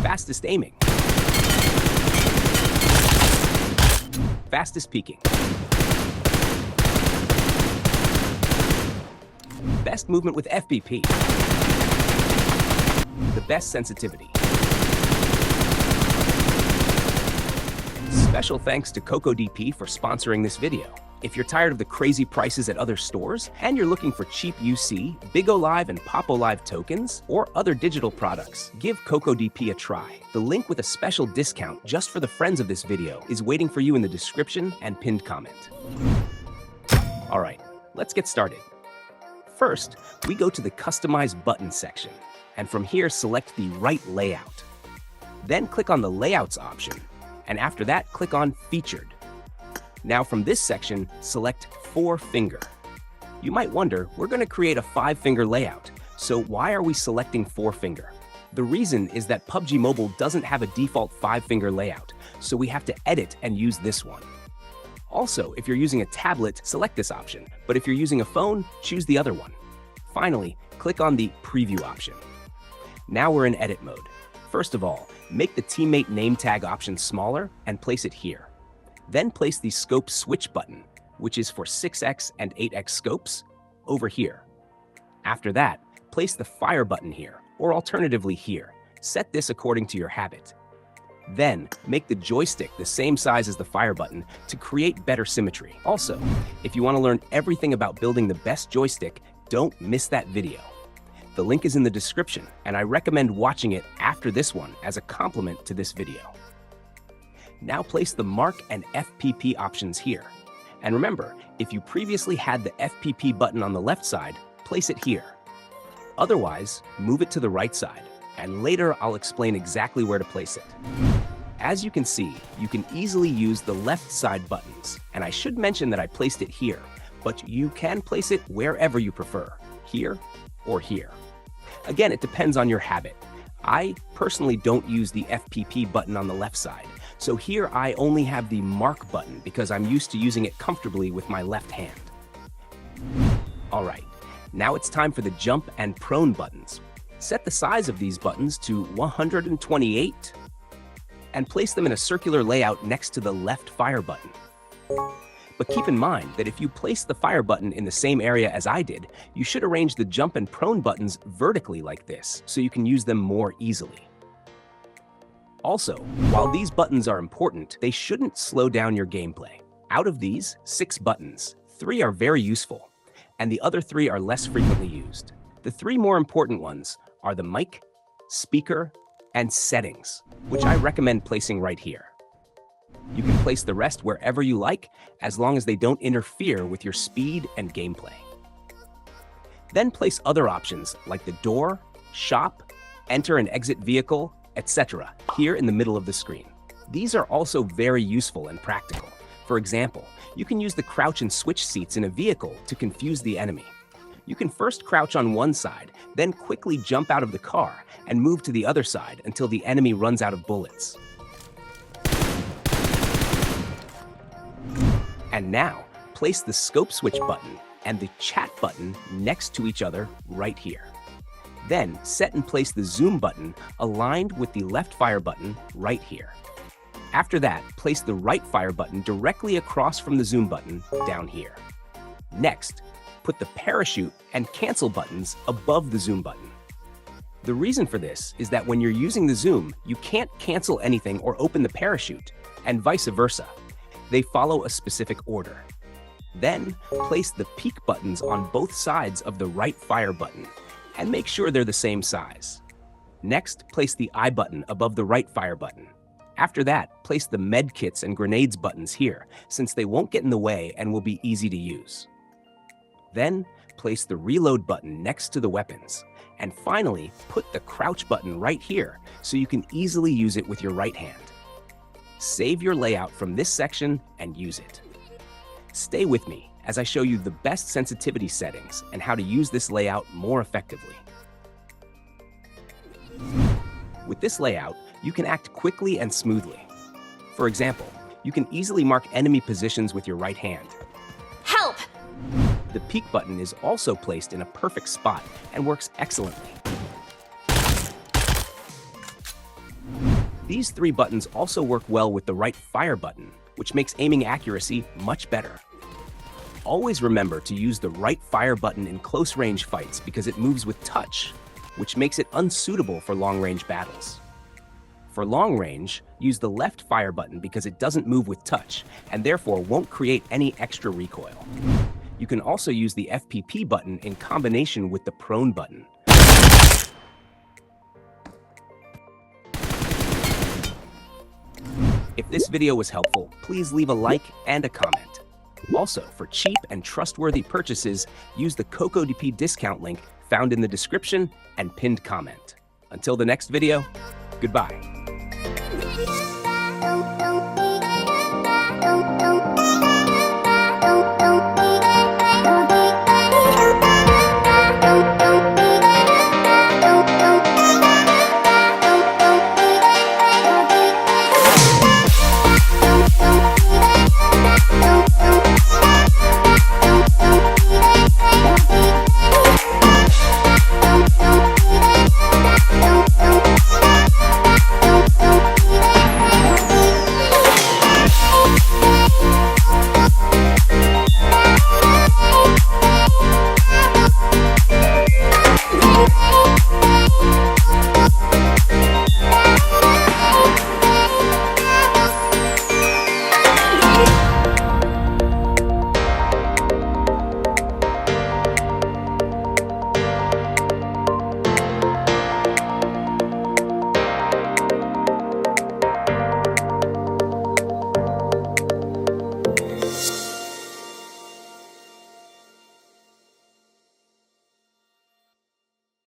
fastest aiming, fastest peeking, best movement with FPP, the best sensitivity. Special thanks to CocoDP for sponsoring this video. If you're tired of the crazy prices at other stores and you're looking for cheap UC, BigOlive and PopOlive tokens, or other digital products, give CocoDP a try. The link with a special discount just for the friends of this video is waiting for you in the description and pinned comment. Alright, let's get started. First, we go to the Customize Button section, and from here select the right layout. Then click on the Layouts option, and after that click on Featured. Now from this section, select 4-finger. You might wonder, we're going to create a 5-finger layout, so why are we selecting 4-finger? The reason is that PUBG Mobile doesn't have a default 5-finger layout, so we have to edit and use this one. Also, if you're using a tablet, select this option, but if you're using a phone, choose the other one. Finally, click on the Preview option. Now we're in edit mode. First of all, make the teammate name tag option smaller and place it here. Then place the Scope Switch button, which is for 6x and 8x scopes, over here. After that, place the Fire button here, or alternatively here. Set this according to your habit. Then, make the joystick the same size as the Fire button to create better symmetry. Also, if you want to learn everything about building the best joystick, don't miss that video. The link is in the description, and I recommend watching it after this one as a complement to this video. Now place the Mark and FPP options here. And remember, if you previously had the FPP button on the left side, place it here. Otherwise, move it to the right side, and later I'll explain exactly where to place it. As you can see, you can easily use the left side buttons, and I should mention that I placed it here, but you can place it wherever you prefer, here or here. Again, it depends on your habit. I personally don't use the FPP button on the left side, so here I only have the Mark button because I'm used to using it comfortably with my left hand. Alright, now it's time for the Jump and Prone buttons. Set the size of these buttons to 128 and place them in a circular layout next to the left Fire button. But keep in mind that if you place the Fire button in the same area as I did, you should arrange the Jump and Prone buttons vertically like this, so you can use them more easily. Also, while these buttons are important, they shouldn't slow down your gameplay. Out of these 6 buttons, 3 are very useful, and the other 3 are less frequently used. The 3 more important ones are the mic, speaker, and settings, which I recommend placing right here. You can place the rest wherever you like, as long as they don't interfere with your speed and gameplay. Then place other options like the door, shop, enter and exit vehicle, etc. here in the middle of the screen. These are also very useful and practical. For example, you can use the crouch and switch seats in a vehicle to confuse the enemy. You can first crouch on one side, then quickly jump out of the car and move to the other side until the enemy runs out of bullets. And now, place the Scope Switch button and the Chat button next to each other right here. Then, set and place the Zoom button aligned with the left Fire button right here. After that, place the right Fire button directly across from the Zoom button down here. Next, put the Parachute and Cancel buttons above the Zoom button. The reason for this is that when you're using the Zoom, you can't cancel anything or open the Parachute, and vice versa. They follow a specific order. Then, place the Peek buttons on both sides of the right Fire button, and make sure they're the same size. Next, place the I button above the right Fire button. After that, place the Med Kits and Grenades buttons here, since they won't get in the way and will be easy to use. Then, place the Reload button next to the weapons. And finally, put the Crouch button right here, so you can easily use it with your right hand. Save your layout from this section and use it. Stay with me as I show you the best sensitivity settings and how to use this layout more effectively. With this layout, you can act quickly and smoothly. For example, you can easily mark enemy positions with your right hand. Help! The peek button is also placed in a perfect spot and works excellently. These 3 buttons also work well with the right fire button, which makes aiming accuracy much better. Always remember to use the right fire button in close-range fights because it moves with touch, which makes it unsuitable for long-range battles. For long range, use the left fire button because it doesn't move with touch and therefore won't create any extra recoil. You can also use the FPP button in combination with the prone button. If this video was helpful, please leave a like and a comment. Also, for cheap and trustworthy purchases, use the CocoDP discount link found in the description and pinned comment. Until the next video, goodbye.